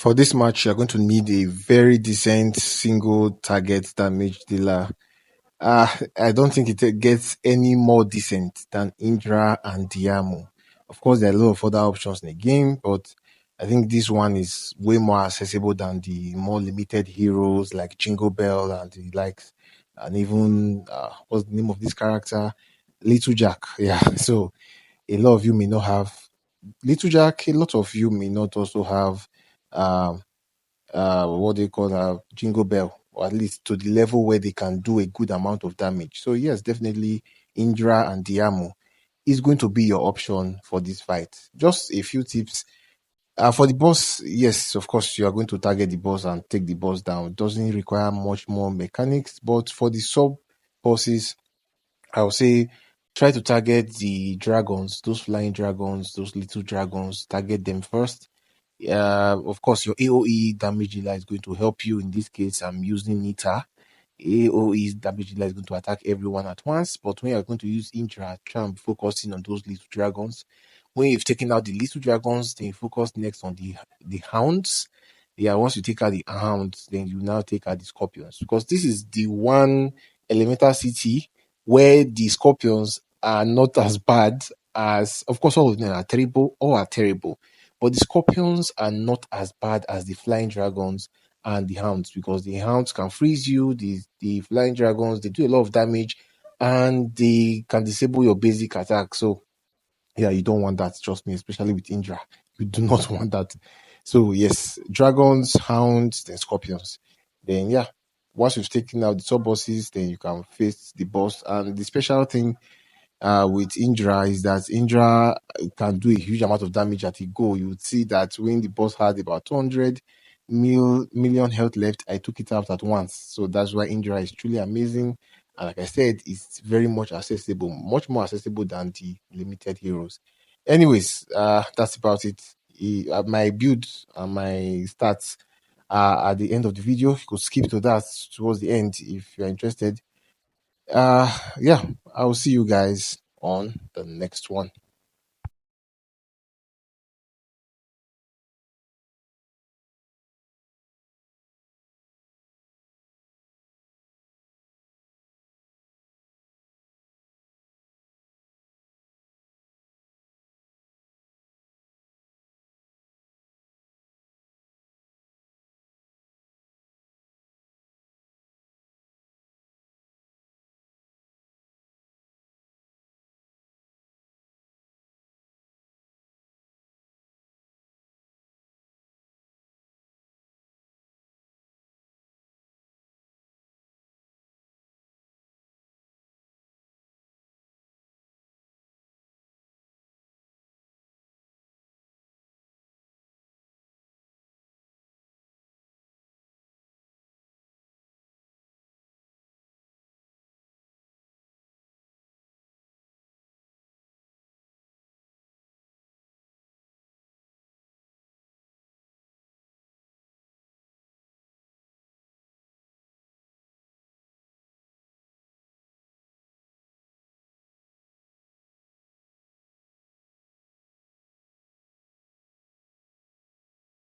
For this match, you're going to need a very decent single target damage dealer. I don't think it gets any more decent than Indra and Diamo. Of course, there are a lot of other options in the game, but I think this one is way more accessible than the more limited heroes like Jingle Bell and the likes, and even what's the name of this character? Little Jack. Yeah. So a lot of you may not have Little Jack. A lot of you may not also have um what they call jingle bell, or at least to the level where they can do a good amount of damage. So yes, definitely Indra and Diamo is going to be your option for this fight. Just a few tips. For the boss, yes, of course, you are going to target the boss and take the boss down. It doesn't require much more mechanics, but for the sub bosses, I would say try to target the dragons, those flying dragons, those little dragons, target them first. Of course, your AoE damage dealer is going to help you. In this case, I'm using Nita. AoE damage dealer is going to attack everyone at once, but when you're going to use Intra, try and be focusing on those little dragons. When you've taken out the little dragons, then you focus next on the hounds. Yeah, once you take out the hounds, then you now take out the scorpions, because this is the one elemental city where the scorpions are not as bad as, of course, all of them are terrible, all are terrible, but the scorpions are not as bad as the flying dragons and the hounds, because the hounds can freeze you, the flying dragons, they do a lot of damage, and they can disable your basic attack. So yeah, you don't want that, trust me, especially with Indra. You do not want that. So yes, dragons, hounds, then scorpions. Then yeah, once you've taken out the sub bosses, then you can face the boss. And the special thing with Indra is that Indra can do a huge amount of damage at a go. You would see that when the boss had about 200 million health left, I took it out at once. So that's why Indra is truly amazing. And like I said, it's very much accessible, much more accessible than the limited heroes. Anyways, that's about it. My build and my stats are at the end of the video. You could skip to that towards the end if you're interested. Yeah, I'll see you guys on the next one.